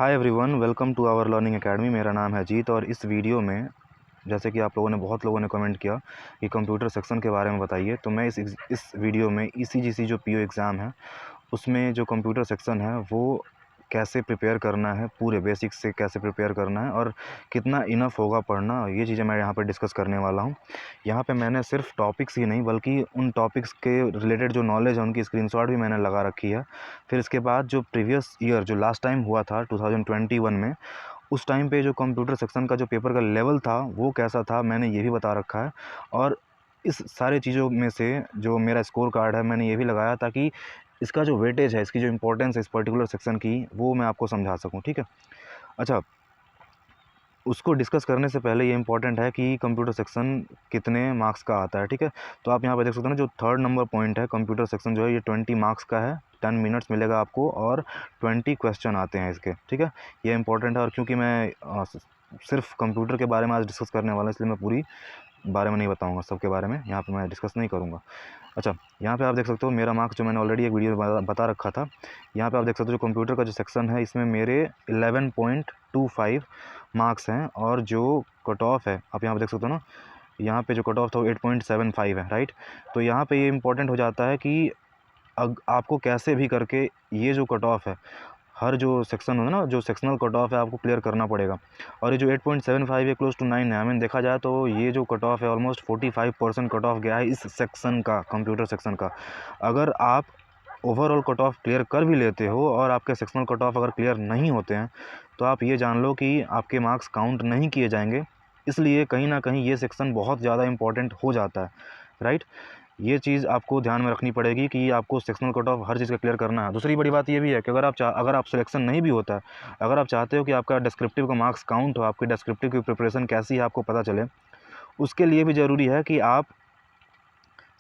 Hi everyone, welcome to our learning academy. मेरा नाम है जीत और इस वीडियो में जैसे कि आप लोगों ने बहुत लोगों ने कमेंट किया कि कंप्यूटर सेक्शन के बारे में बताइए, तो मैं इस वीडियो में ईसीजीसी जो पीओ एग्ज़ाम है उसमें जो कंप्यूटर सेक्शन है वो कैसे प्रिपेयर करना है, पूरे बेसिक्स से कैसे प्रिपेयर करना है और कितना इनफ होगा पढ़ना, ये चीज़ें मैं यहाँ पर डिस्कस करने वाला हूँ। यहाँ पे मैंने सिर्फ टॉपिक्स ही नहीं बल्कि उन टॉपिक्स के रिलेटेड जो नॉलेज है उनकी स्क्रीनशॉट भी मैंने लगा रखी है। फिर इसके बाद जो प्रीवियस ईयर जो लास्ट टाइम हुआ था 2021 में, उस टाइम पे जो कंप्यूटर सेक्शन का जो पेपर का लेवल था वो कैसा था मैंने ये भी बता रखा है। और इस सारे चीज़ों में से जो मेरा स्कोर कार्ड है मैंने ये भी लगाया ताकि इसका जो वेटेज है, इसकी जो इम्पोर्टेंस है इस पर्टिकुलर सेक्शन की, वो मैं आपको समझा सकूं। ठीक है, अच्छा, उसको डिस्कस करने से पहले ये इंपॉर्टेंट है कि कंप्यूटर सेक्शन कितने मार्क्स का आता है। ठीक है, तो आप यहाँ पर देख सकते हो ना, जो थर्ड नंबर पॉइंट है, कंप्यूटर सेक्शन जो है ये 20 मार्क्स का है, 10 मिनट्स मिलेगा आपको और 20 क्वेश्चन आते हैं इसके। ठीक है, ये इंपॉर्टेंट है और क्योंकि मैं सिर्फ कंप्यूटर के बारे में आज डिस्कस करने वाला हूँ इसलिए मैं पूरी बारे में नहीं बताऊंगा, सबके बारे में यहाँ पे मैं डिस्कस नहीं करूँगा। अच्छा, यहाँ पे आप देख सकते हो मेरा मार्क्स जो मैंने ऑलरेडी एक वीडियो में बता रखा था। यहाँ पे आप देख सकते हो जो कंप्यूटर का जो सेक्शन है इसमें मेरे 11.25 मार्क्स हैं और जो कट ऑफ है आप यहाँ पे देख सकते हो ना, यहाँ पे जो कट ऑफ था वो 8.75 है। राइट, तो यहाँ पे ये इंपॉर्टेंट हो जाता है कि आपको कैसे भी करके ये जो कट ऑफ है, हर जो सेक्शन होगा ना, जो सेक्शनल कट ऑफ है आपको क्लियर करना पड़ेगा। और ये जो 8.75 है क्लोज टू 9 है, आई मीन देखा जाए तो ये जो कट ऑफ है ऑलमोस्ट 45% कट ऑफ गया है इस सेक्शन का, कंप्यूटर सेक्शन का। अगर आप ओवरऑल कट ऑफ क्लियर कर भी लेते हो और आपके सेक्शनल कट ऑफ अगर क्लियर नहीं होते हैं तो आप ये जान लो कि आपके मार्क्स काउंट नहीं किए जाएंगे। इसलिए कहीं ना कहीं ये सेक्शन बहुत ज़्यादा इंपॉर्टेंट हो जाता है। राइट, ये चीज़ आपको ध्यान में रखनी पड़ेगी कि आपको सेक्शनल कट ऑफ हर चीज़ का क्लियर करना है। दूसरी बड़ी बात ये भी है कि अगर आप सिलेक्शन नहीं भी होता है, अगर आप चाहते हो कि आपका डिस्क्रिप्टिव का मार्क्स काउंट हो, आपकी डिस्क्रिप्टिव की प्रिपरेशन कैसी है आपको पता चले, उसके लिए भी ज़रूरी है कि आप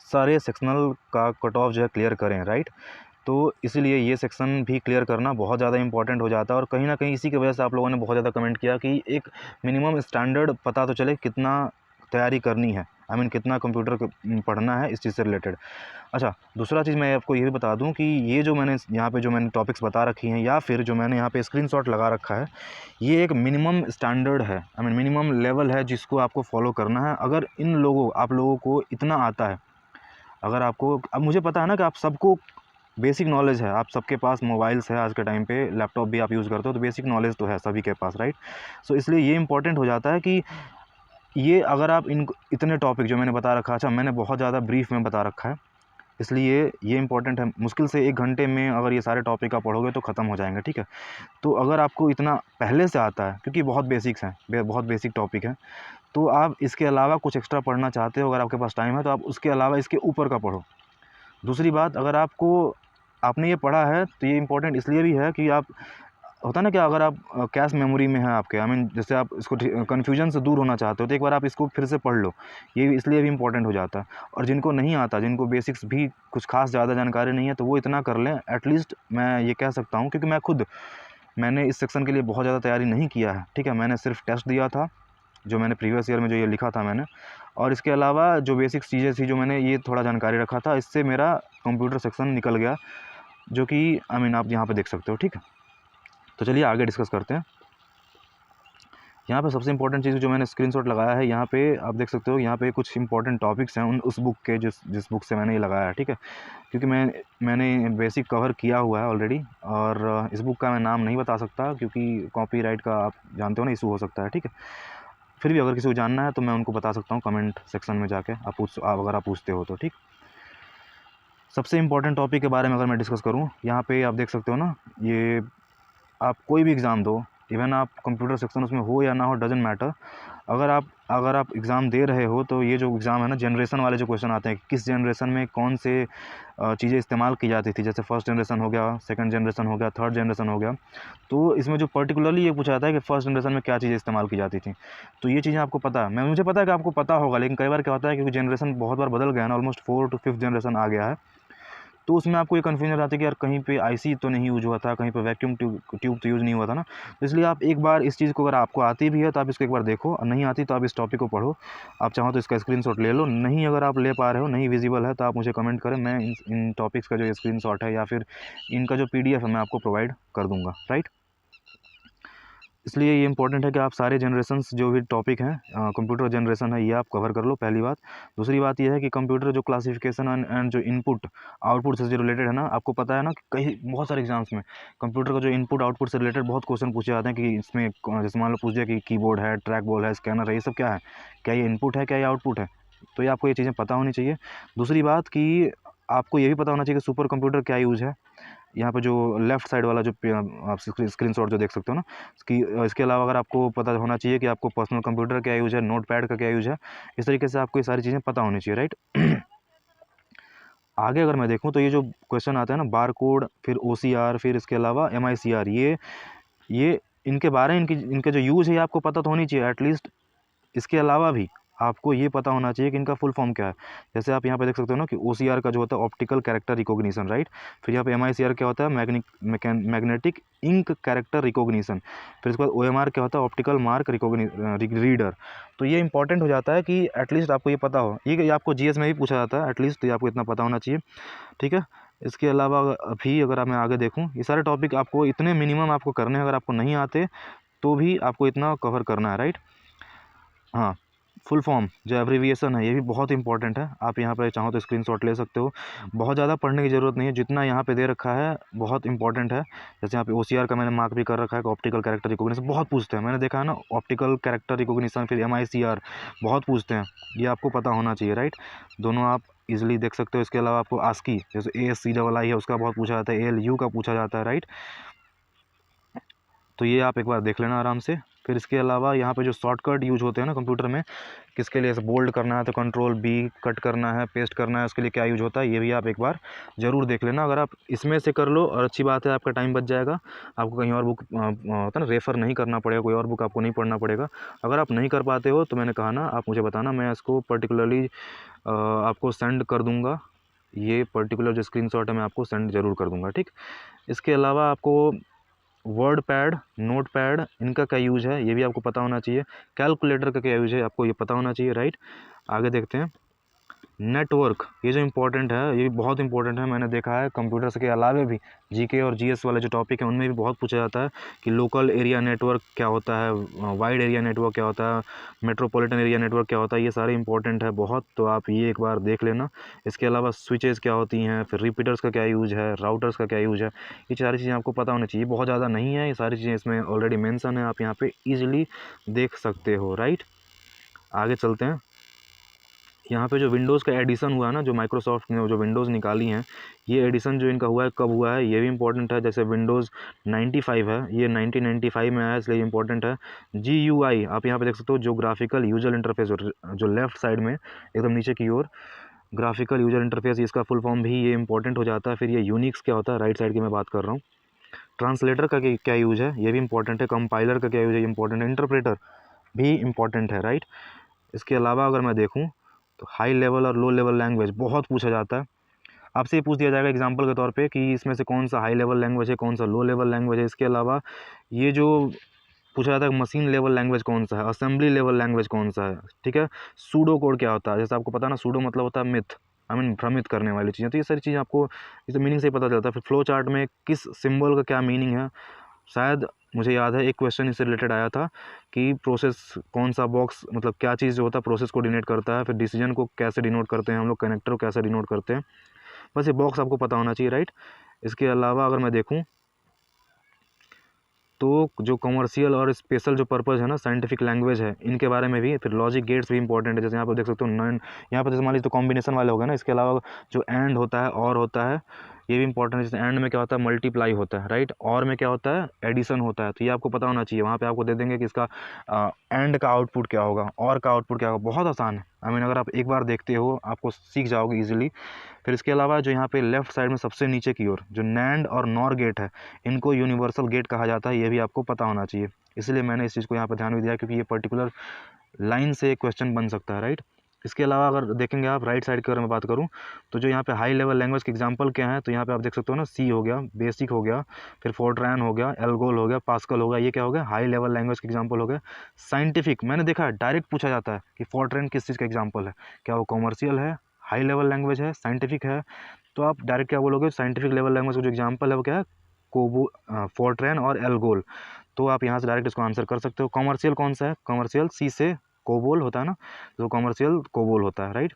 सारे सेक्शनल का कट ऑफ जो है क्लियर करें। राइट, तो इसीलिए ये सेक्शन भी क्लियर करना बहुत ज़्यादा इंपॉर्टेंट हो जाता है और कहीं ना कहीं इसी की वजह से आप लोगों ने बहुत ज़्यादा कमेंट किया कि एक मिनिमम स्टैंडर्ड पता तो चले कितना तैयारी करनी है, आई मीन कितना कंप्यूटर पढ़ना है इस चीज़ से रिलेटेड। अच्छा, दूसरा चीज़ मैं आपको ये भी बता दूं कि ये जो मैंने यहाँ पे जो मैंने टॉपिक्स बता रखी हैं या फिर जो मैंने यहाँ पे स्क्रीनशॉट लगा रखा है, ये एक मिनिमम स्टैंडर्ड है, आई मीन मिनिमम लेवल है जिसको आपको फॉलो करना है। अगर आप लोगों को इतना आता है, अगर आपको, अब मुझे पता है ना कि आप सबको बेसिक नॉलेज है, आप सबके पास मोबाइल्स है, आज के टाइम पे लैपटॉप भी आप यूज़ करते हो, तो बेसिक नॉलेज तो है सभी के पास। राइट, सो इसलिए ये इंपॉर्टेंट हो जाता है कि ये अगर आप इन इतने टॉपिक जो मैंने बता रखा, अच्छा मैंने बहुत ज़्यादा ब्रीफ में बता रखा है इसलिए ये इंपॉर्टेंट है। मुश्किल से 1 घंटे में अगर ये सारे टॉपिक आप पढ़ोगे तो ख़त्म हो जाएंगे। ठीक है, तो अगर आपको इतना पहले से आता है, क्योंकि बहुत बेसिक्स हैं, बहुत बेसिक टॉपिक है, तो आप इसके अलावा कुछ एक्स्ट्रा पढ़ना चाहते हो, अगर आपके पास टाइम है तो आप उसके अलावा इसके ऊपर का पढ़ो। दूसरी बात, अगर आपने ये पढ़ा है तो ये इंपॉर्टेंट इसलिए भी है कि आप, होता है ना कि अगर आप कैश मेमोरी में है आपके, आई मीन जैसे आप इसको कन्फ्यूजन से दूर होना चाहते हो तो एक बार आप इसको फिर से पढ़ लो, ये इसलिए भी इंपॉर्टेंट हो जाता है। और जिनको नहीं आता, जिनको बेसिक्स भी कुछ खास ज़्यादा जानकारी नहीं है, तो वो इतना कर लें एटलीस्ट, मैं ये कह सकता हूँ क्योंकि मैंने इस सेक्शन के लिए बहुत ज़्यादा तैयारी नहीं किया है। ठीक है, मैंने सिर्फ टेस्ट दिया था, जो मैंने प्रीवियस ईयर में जो ये लिखा था मैंने, और इसके अलावा जो बेसिक चीज़ें थी जो मैंने ये थोड़ा जानकारी रखा था, इससे मेरा कंप्यूटर सेक्शन निकल गया, जो कि आई मीन आप यहाँ पे देख सकते हो। ठीक है, तो चलिए आगे डिस्कस करते हैं। यहाँ पे सबसे इंपॉर्टेंट चीज़ जो मैंने स्क्रीनशॉट लगाया है, यहाँ पे आप देख सकते हो, यहाँ पे कुछ इंपॉर्टेंट टॉपिक्स हैं उस बुक के, जिस बुक से मैंने ये लगाया है। ठीक है, क्योंकि मैंने बेसिक कवर किया हुआ है ऑलरेडी और इस बुक का मैं नाम नहीं बता सकता क्योंकि कॉपीराइट का आप जानते हो ना, इशू हो सकता है। ठीक है, फिर भी अगर किसी को जानना है तो मैं उनको बता सकता हूँ, कमेंट सेक्शन में जाके अगर आप पूछते हो तो। ठीक, सबसे इंपॉर्टेंट टॉपिक के बारे में अगर मैं डिस्कस करूँ, यहाँ पे आप देख सकते हो ना, ये आप कोई भी एग्ज़ाम दो, इवन आप कंप्यूटर सेक्शन उसमें हो या ना हो, डजेंट मैटर, अगर आप एग्ज़ाम दे रहे हो तो ये जो एग्ज़ाम है ना, जनरेशन वाले जो क्वेश्चन आते हैं, किस जनरेशन में कौन से चीज़ें इस्तेमाल की जाती थी, जैसे फर्स्ट जनरेशन हो गया, सेकंड जनरेशन हो गया, थर्ड जनरेशन हो गया, तो इसमें जो पर्टिकुलरली ये पूछा जाता है कि फर्स्ट जनरेशन में क्या चीज़ें इस्तेमाल की जाती थी। तो ये चीज़ें आपको पता है, मुझे पता है कि आपको पता होगा, लेकिन कई बार क्या होता है क्योंकि जनरेशन बहुत बार बदल गया है ना, ऑलमोस्ट 4 to 5th जनरेशन आ गया है, तो उसमें आपको ये कन्फ्यूजन रहता है कि यार कहीं पे आईसी तो नहीं यूज़ हुआ था, कहीं पे वैक्यूम ट्यूब तो यूज़ नहीं हुआ था ना। तो इसलिए आप एक बार इस चीज़ को, अगर आपको आती भी है तो आप इसको एक बार देखो, और नहीं आती तो आप इस टॉपिक को पढ़ो। आप चाहो तो इसका स्क्रीनशॉट ले लो, नहीं अगर आप ले पा रहे हो, नहीं विजिबल है, तो आप मुझे कमेंट करें, मैं इन टॉपिक्स का जो स्क्रीनशॉट है या फिर इनका जो पीडीएफ है मैं आपको प्रोवाइड कर दूँगा। राइट, इसलिए ये इंपॉर्टेंट है कि आप सारे जनरेशन्स जो भी टॉपिक हैं कंप्यूटर जनरेशन है ये आप कवर कर लो, पहली बात। दूसरी बात ये है कि कंप्यूटर जो क्लासिफिकेशन एंड जो इनपुट आउटपुट से जो रिलेटेड है ना, आपको पता है ना कि कई बहुत सारे एग्जाम्स में कंप्यूटर का जो इनपुट आउटपुट से रिलेटेड बहुत क्वेश्चन पूछे जाते हैं कि इसमें जैसे मान लो पूछ दिया कि कीबोर्ड है, ट्रैक बॉल है, स्कैनर है, ये सब क्या है, क्या ये इनपुट है, क्या ये आउटपुट है। तो ये आपको ये चीज़ें पता होनी चाहिए। दूसरी बात कि आपको ये भी पता होना चाहिए कि सुपर कंप्यूटर क्या यूज़ है। यहाँ पे जो लेफ़्ट साइड वाला जो आप स्क्रीनशॉट जो देख सकते हो ना, इसके अलावा अगर आपको पता होना चाहिए कि आपको पर्सनल कंप्यूटर क्या यूज़ है, नोटपैड का क्या यूज़ है। इस तरीके से आपको ये सारी चीज़ें पता होनी चाहिए, राइट। आगे अगर मैं देखूँ तो ये जो क्वेश्चन आता है ना, बार कोड, फिर OCR, फिर इसके अलावा MICR, ये इनके बारे में इनके जो यूज़ है ये आपको पता तो होनी चाहिए एटलीस्ट। इसके अलावा भी आपको ये पता होना चाहिए कि इनका फुल फॉर्म क्या है। जैसे आप यहाँ पे देख सकते हो ना कि OCR का जो होता है ऑप्टिकल कैरेक्टर रिकॉग्निशन, राइट। फिर यहाँ पे MICR क्या होता है, मैग्नेटिक इंक कैरेक्टर रिकॉग्निशन। फिर इसके बाद OMR क्या होता है, ऑप्टिकल मार्क रीडर। तो ये इंपॉर्टेंट हो जाता है कि एटलीस्ट आपको ये पता हो। ये आपको GS में भी पूछा जाता है एटलीस्ट, तो ये आपको इतना पता होना चाहिए, ठीक है। इसके अलावा अभी अगर मैं आगे देखूँ, ये सारे टॉपिक आपको इतने मिनिमम आपको करने हैं। अगर आपको नहीं आते तो भी आपको इतना कवर करना है, राइट। हाँ, फुल फॉर्म जो एब्रिविएशन है ये भी बहुत इंपॉर्टेंट है। आप यहाँ पे चाहो तो स्क्रीनशॉट ले सकते हो। बहुत ज़्यादा पढ़ने की ज़रूरत नहीं है, जितना यहाँ पे दे रखा है बहुत इंपॉर्टेंट है। जैसे यहाँ पे OCR का मैंने मार्क भी कर रखा है कि ऑप्टिकल कैरेक्टर रिकॉग्निशन बहुत पूछते हैं, मैंने देखा है ना, ऑप्टिकल कैरेक्टर रिकॉग्निशन, फिर MICR बहुत पूछते हैं। ये आपको पता होना चाहिए, राइट। दोनों आप इजीली देख सकते हो। इसके अलावा आपको ASCII जैसे ASCII है उसका बहुत पूछा जाता है, ALU का पूछा जाता है, राइट। तो ये आप एक बार देख लेना आराम से। फिर इसके अलावा यहाँ पे जो शॉर्टकट यूज होते हैं ना कंप्यूटर में, किसके लिए बोल्ड करना है तो कंट्रोल B, कट करना है, पेस्ट करना है, उसके लिए क्या यूज होता है, ये भी आप एक बार ज़रूर देख लेना। अगर आप इसमें से कर लो और अच्छी बात है, आपका टाइम बच जाएगा, आपको कहीं और बुक होता है ना रेफ़र नहीं करना पड़ेगा, कोई और बुक आपको नहीं पढ़ना पड़ेगा। अगर आप नहीं कर पाते हो तो मैंने कहा ना, आप मुझे बताना, मैं इसको पर्टिकुलरली आपको सेंड कर दूँगा। ये पर्टिकुलर जो स्क्रीनशॉट है मैं आपको सेंड ज़रूर कर दूँगा, ठीक। इसके अलावा आपको वर्ड पैड, नोट पैड, इनका क्या यूज़ है ये भी आपको पता होना चाहिए। कैलकुलेटर का क्या यूज़ है आपको ये पता होना चाहिए, राइट। आगे देखते हैं, नेटवर्क, ये जो इंपॉर्टेंट है ये बहुत इंपॉर्टेंट है। मैंने देखा है कंप्यूटर्स के अलावा भी GK और GS वाले जो टॉपिक हैं उनमें भी बहुत पूछा जाता है कि लोकल एरिया नेटवर्क क्या होता है, वाइड एरिया नेटवर्क क्या होता है, मेट्रोपॉलिटन एरिया नेटवर्क क्या होता है, ये सारे इंपॉर्टेंट है बहुत। तो आप ये एक बार देख लेना। इसके अलावा स्विचेस क्या होती हैं, फिर रिपीटर्स का क्या यूज़ है, राउटर्स का क्या यूज़ है, ये सारी चीज़ें आपको पता होनी चाहिए। बहुत ज़्यादा नहीं है, ये सारी चीज़ें इसमें ऑलरेडी मेंशन है, आप यहाँ पे ईजिली देख सकते हो, राइट। आगे चलते हैं। यहाँ पे जो विंडोज़ का एडिशन हुआ है ना, जो माइक्रोसॉफ्ट ने जो विंडोज़ निकाली हैं, ये एडिशन जो इनका हुआ है कब हुआ है ये भी इंपॉर्टेंट है। जैसे विंडोज़ 95 है, ये 1995 में आया, इसलिए इंपॉर्टेंट है। GUI आप यहाँ पे देख सकते हो, जो ग्राफिकल यूजर इंटरफेस, जो लेफ्ट साइड में एकदम नीचे की ओर ग्राफिकल यूजर इंटरफेस, इसका फुल फॉर्म भी ये इंपॉर्टेंट हो जाता है। फिर ये यूनिक्स क्या होता है, राइट साइड की मैं बात कर रहा हूँ। ट्रांसलेटर का क्या यूज़ है ये भी इंपॉर्टेंट है। कंपाइलर का क्या यूज़ है, इंपॉर्टेंट है। इंटरप्रेटर भी इंपॉर्टेंट है, राइट। इसके अलावा अगर मैं देखूँ तो हाई लेवल और लो लेवल लैंग्वेज बहुत पूछा जाता है। आपसे ये पूछ दिया जाएगा एग्जांपल के तौर पे कि इसमें से कौन सा हाई लेवल लैंग्वेज है, कौन सा लो लेवल लैंग्वेज है। इसके अलावा ये जो पूछा जाता है मशीन लेवल लैंग्वेज कौन सा है, असेंबली लेवल लैंग्वेज कौन सा है, ठीक है। सूडो कोड क्या होता है, जैसे आपको पता है ना, सूडो मतलब होता है मिथ, भ्रमित करने वाली चीज़ें। तो ये सारी चीज़ें आपको इस मीनिंग से ही पता चलता है। फिर फ्लो चार्ट में किस सिंबल का क्या मीनिंग है, शायद मुझे याद है एक क्वेश्चन इससे रिलेटेड आया था कि प्रोसेस कौन सा बॉक्स, मतलब क्या चीज़ जो होता है प्रोसेस को डिनोट करता है। फिर डिसीजन को कैसे डिनोट करते हैं हम लोग, कनेक्टर को कैसे डिनोट करते हैं। बस ये बॉक्स आपको पता होना चाहिए, राइट। इसके अलावा अगर मैं देखूं तो जो कमर्शियल और स्पेशल जो पर्पज़ है ना, साइंटिफिक लैंग्वेज है, इनके बारे में भी। फिर लॉजिक गेट्स भी इंपॉर्टेंट है। जैसे यहाँ पर देख सकते हो नॉन, यहाँ पर जैसे मान लीजिए तो कॉम्बिनेशन वाले हो गए ना। इसके अलावा जो एंड होता है, और होता है, ये भी इंपॉर्टेंट है। जैसे एंड में क्या होता है, मल्टीप्लाई होता है, राइट। और में क्या होता है, एडिशन होता है। तो ये आपको पता होना चाहिए। वहाँ पे आपको दे देंगे कि इसका एंड का आउटपुट क्या होगा, और का आउटपुट क्या होगा। बहुत आसान है, अगर आप एक बार देखते हो आपको सीख जाओगे ईजिली। फिर इसके अलावा जो यहाँ पे लेफ्ट साइड में सबसे नीचे की ओर जो नैंड और नॉर गेट है, इनको यूनिवर्सल गेट कहा जाता है। ये भी आपको पता होना चाहिए। इसलिए मैंने इस चीज़ को यहाँ पर ध्यान भी दिया, क्योंकि ये पर्टिकुलर लाइन से क्वेश्चन बन सकता है, राइट। इसके अलावा अगर देखेंगे आप राइट साइड की अगर मैं बात करूँ तो जो यहाँ पे हाई लेवल लैंग्वेज के एग्जांपल क्या है, तो यहाँ पे आप देख सकते हो ना, सी हो गया, बेसिक हो गया, फिर फोर्ट्रैन हो गया, एल्गोल हो गया, पास्कल हो गया। ये क्या हो गया, हाई लेवल लैंग्वेज के एग्जांपल हो गए। साइंटिफिक मैंने देखा है डायरेक्ट पूछा जाता है कि फोर्ट्रैन किस चीज़ का एग्जाम्पल है, क्या वो कॉमर्शियल है, हाई लेवल लैंग्वेज है, साइंटिफिक है। तो आप डायरेक्ट क्या बोलोगे, साइंटिफिक लेवल लैंग्वेज का जो एग्जाम्पल है वो क्या है, फोर्ट्रैन और एल्गोल। तो आप यहाँ से डायरेक्ट इसको आंसर कर सकते हो। कॉमर्शियल कौन सा है? कॉमर्शियल सी से कोबोल होता है ना, तो कॉमर्शियल कोबोल होता है, राइट।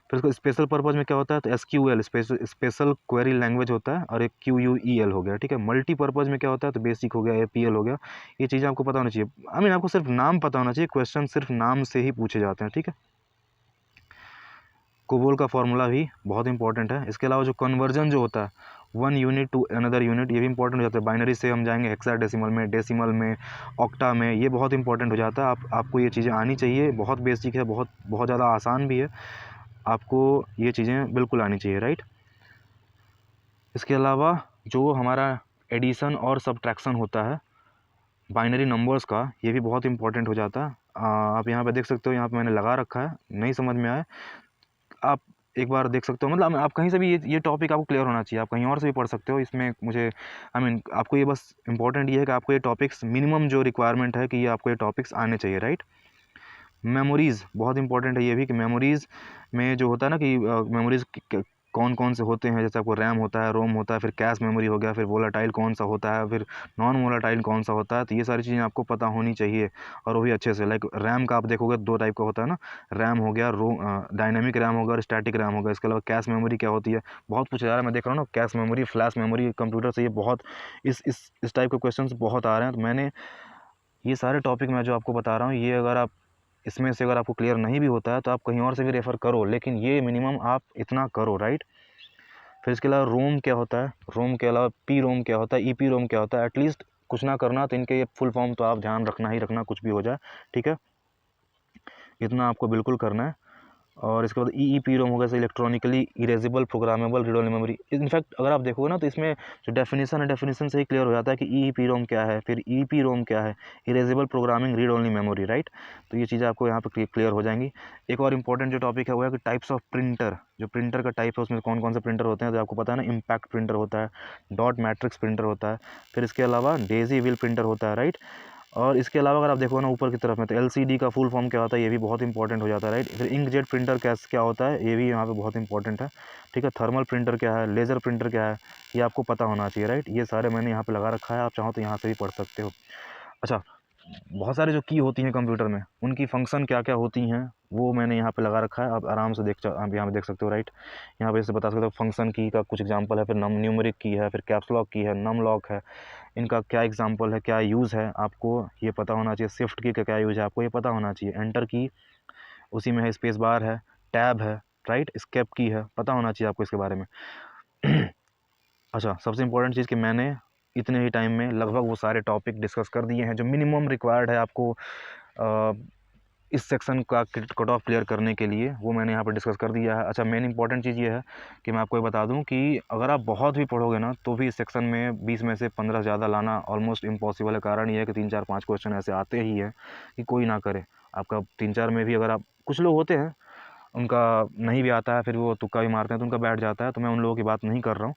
फिर इसको स्पेशल पर्पज़ में क्या होता है? तो SQL स्पेशल क्वेरी लैंग्वेज होता है, और एक QUEL हो गया, ठीक है। मल्टीपर्पज़ में क्या होता है? तो बेसिक हो गया, APL हो गया। ये चीज़ें आपको पता होनी चाहिए। आई मीन आपको सिर्फ नाम पता होना चाहिए, क्वेश्चन सिर्फ नाम से ही पूछे जाते हैं, ठीक है। कोबोल का फॉर्मूला भी बहुत इंपॉर्टेंट है। इसके अलावा जो कन्वर्जन जो होता है 1 यूनिट टू अनदर यूनिट, ये भी इंपॉर्टेंट हो जाता है। बाइनरी से हम जाएंगे हेक्साडेसिमल में, डेसिमल में, ऑक्टा में, ये बहुत इंपॉर्टेंट हो जाता है। आपको ये चीज़ें आनी चाहिए, बहुत बेसिक है, बहुत बहुत ज़्यादा आसान भी है, आपको ये चीज़ें बिल्कुल आनी चाहिए, राइट। इसके अलावा जो हमारा एडिशन और सब्ट्रैक्शन होता है बाइनरी नंबर्स का, ये भी बहुत इंपॉर्टेंट हो जाता है। आप यहाँ पे देख सकते हो, यहाँ पे मैंने लगा रखा है, नहीं समझ में आए आप एक बार देख सकते हो। मतलब आप कहीं से भी ये टॉपिक आपको क्लियर होना चाहिए, आप कहीं और से भी पढ़ सकते हो। इसमें मुझे आई मीन आपको ये बस इंपॉर्टेंट ये है कि आपको ये टॉपिक्स मिनिमम जो रिक्वायरमेंट है कि ये आपको ये टॉपिक्स आने चाहिए, राइट। मेमोरीज़ बहुत इंपॉर्टेंट है ये भी, कि मेमोरीज़ में जो होता है ना कि मेमोरीज़ कौन कौन से होते हैं। जैसे आपको रैम होता है, रोम होता है, फिर कैश मेमोरी हो गया, फिर वोलाटाइल कौन सा होता है, फिर नॉन वोलाटाइल कौन सा होता है। तो ये सारी चीज़ें आपको पता होनी चाहिए, और वो भी अच्छे से। लाइक रैम का आप देखोगे 2 टाइप का होता है ना, रैम हो गया, डायनेमिक रैम होगा और स्टैटिक रैम होगा। इसके अलावा कैश मेमोरी क्या होती है, बहुत पूछा जा रहा है, मैं देख रहा हूँ ना, cache memory, flash memory, computer से ये बहुत इस टाइप के क्वेश्चन बहुत आ रहे हैं। तो मैंने ये सारे टॉपिक मैं जो आपको बता रहा हूँ, ये अगर आप इसमें से अगर आपको क्लियर नहीं भी होता है तो आप कहीं और से भी रेफ़र करो, लेकिन ये मिनिमम आप इतना करो, राइट। फिर इसके अलावा रोम क्या होता है, रोम के अलावा पी रोम क्या होता है, ईपी रोम क्या होता है। एटलीस्ट कुछ ना करना तो इनके ये फुल फॉर्म तो आप ध्यान रखना ही रखना, कुछ भी हो जाए, ठीक है। इतना आपको बिल्कुल करना है। और इसके बाद EEPROM होगा, जैसे electronically erasable programmable read only memory. In fact अगर आप देखोगे ना तो इसमें जो डेफिनेशन है, डेफिनेशन से ही क्लियर हो जाता है कि EEPROM क्या है, फिर EEPROM क्या है, erasable programming read only memory, right. तो ये चीज़ें आपको यहाँ पर क्लियर हो जाएंगी। एक और इंपॉर्टेंट जो टॉपिक है वो है कि टाइप्स ऑफ प्रिंटर, जो प्रिंटर का टाइप है उसमें कौन कौन से प्रिंटर होते हैं। तो आपको पता है ना, इम्पैक्ट प्रिंटर होता है, डॉट मैट्रिक्स प्रिंटर होता है, फिर इसके अलावा डेजी व्हील प्रिंटर होता है, राइट। और इसके अलावा अगर आप देखो ना ऊपर की तरफ में, तो LCD का फुल फॉर्म क्या होता है, ये भी बहुत इंपॉर्टेंट हो जाता है, राइट। फिर इंकजेट प्रिंटर क्या होता है, ये भी यहाँ पे बहुत इंपॉर्टेंट है, ठीक है। थर्मल प्रिंटर क्या है, लेज़र प्रिंटर क्या है, ये आपको पता होना चाहिए, राइट। ये सारे मैंने यहाँ पे लगा रखा है, आप चाहो तो यहाँ से भी पढ़ सकते हो। अच्छा, बहुत सारे जो की होती हैं कंप्यूटर में, उनकी फंक्शन क्या क्या होती हैं वो मैंने यहाँ पे लगा रखा है, आप आराम से आप यहाँ पे देख सकते हो, राइट। यहाँ पे इससे बता सकते हो फंक्शन की का कुछ एग्जांपल है, फिर न्यूमेरिक की है, फिर कैप्स लॉक की है, नम लॉक है, इनका क्या एग्जांपल है, क्या यूज़ है, आपको ये पता होना चाहिए। शिफ्ट की का क्या यूज़ है, आपको ये पता होना चाहिए। एंटर की उसी में है, स्पेस बार है, टैब है, राइट, एस्केप की है, पता होना चाहिए आपको इसके बारे में। अच्छा, सबसे इंपॉर्टेंट चीज़ कि मैंने इतने ही टाइम में लगभग वो सारे टॉपिक डिस्कस कर दिए हैं जो मिनिमम रिक्वायर्ड है आपको इस सेक्शन का कट ऑफ क्लियर करने के लिए, वो मैंने यहाँ पर डिस्कस कर दिया है। अच्छा, मेन इंपॉर्टेंट चीज़ ये है कि मैं आपको ये बता दूँ कि अगर आप बहुत भी पढ़ोगे ना तो भी इस सेक्शन में 20 में से 15 ज़्यादा लाना ऑलमोस्ट इम्पॉसिबल है। कारण ये है कि 3 4 5 क्वेश्चन ऐसे आते ही हैं कि कोई ना करे। आपका 3 4 में भी अगर आप, कुछ लोग होते हैं उनका नहीं भी आता है, फिर वो तुक्का भी मारते हैं तो उनका बैठ जाता है, तो मैं उन लोगों की बात नहीं कर रहा हूँ।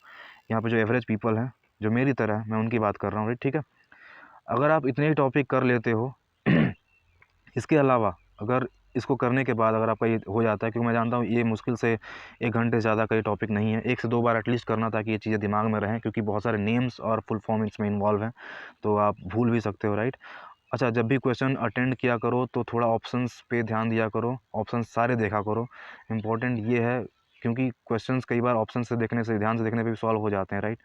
यहाँ पे जो एवरेज पीपल हैं जो मेरी तरह है, मैं उनकी बात कर रहा हूँ, ठीक है। अगर आप इतने ही टॉपिक कर लेते हो इसके अलावा अगर इसको करने के बाद अगर आपका ये हो जाता है, क्योंकि मैं जानता हूँ ये मुश्किल से 1 घंटे से ज़्यादा का ये टॉपिक नहीं है, 1 से 2 बार एटलीस्ट करना ताकि ये चीज़ें दिमाग में रहें, क्योंकि बहुत सारे नेम्स और फुल फॉर्म इसमें इन्वॉल्व हैं, तो आप भूल भी सकते हो, राइट। अच्छा, जब भी क्वेश्चन अटेंड किया करो तो थोड़ा ऑप्शंस पे ध्यान दिया करो, ऑप्शंस सारे देखा करो। इम्पोर्टेंट ये है क्योंकि क्वेश्चंस कई बार ऑप्शन से देखने से, ध्यान से देखने पे भी सॉल्व हो जाते हैं, राइट।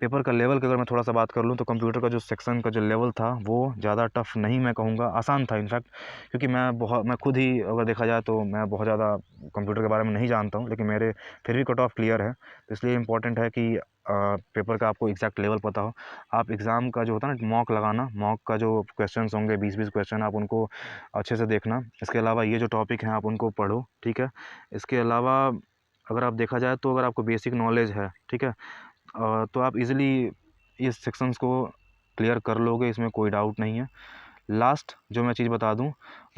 पेपर का लेवल की अगर मैं थोड़ा सा बात कर लूँ तो कंप्यूटर का जो सेक्शन का जो लेवल था वो ज़्यादा टफ नहीं मैं कहूँगा, आसान था इनफैक्ट, क्योंकि मैं खुद ही अगर देखा जाए तो मैं बहुत ज़्यादा कंप्यूटर के बारे में नहीं जानता हूँ, लेकिन मेरे फिर भी कट ऑफ क्लियर है। तो इसलिए इम्पोर्टेंट है कि पेपर का आपको एग्जैक्ट लेवल पता हो। आप एग्ज़ाम का जो होता है ना मॉक लगाना, मॉक का जो क्वेश्चन होंगे 20-20 क्वेश्चन, आप उनको अच्छे से देखना। इसके अलावा ये जो टॉपिक हैं आप उनको पढ़ो, ठीक है। इसके अलावा अगर आप देखा जाए तो अगर आपको बेसिक नॉलेज है, ठीक है, तो आप इजीली इस सेक्शंस को क्लियर कर लोगे, इसमें कोई डाउट नहीं है। लास्ट जो मैं चीज़ बता दूं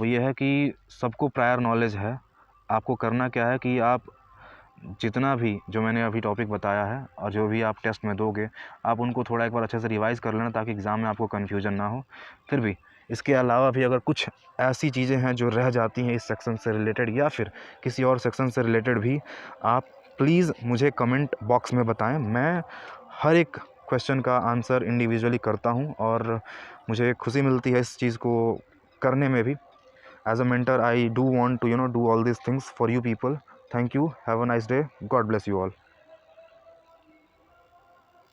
वो ये है कि सबको प्रायर नॉलेज है। आपको करना क्या है कि आप जितना भी जो मैंने अभी टॉपिक बताया है और जो भी आप टेस्ट में दोगे, आप उनको थोड़ा एक बार अच्छे से रिवाइज़ कर लेना ताकि एग्ज़ाम में आपको कन्फ्यूजन ना हो। फिर भी इसके अलावा भी अगर कुछ ऐसी चीज़ें हैं जो रह जाती हैं इस सेक्शन से रिलेटेड या फिर किसी और सेक्शन से रिलेटेड भी, आप प्लीज़ मुझे कमेंट बॉक्स में बताएं। मैं हर एक क्वेश्चन का आंसर इंडिविजुअली करता हूँ और मुझे खुशी मिलती है इस चीज़ को करने में भी। As a mentor I do want to do all this things for you people. Thank you, have a nice day, God bless you all.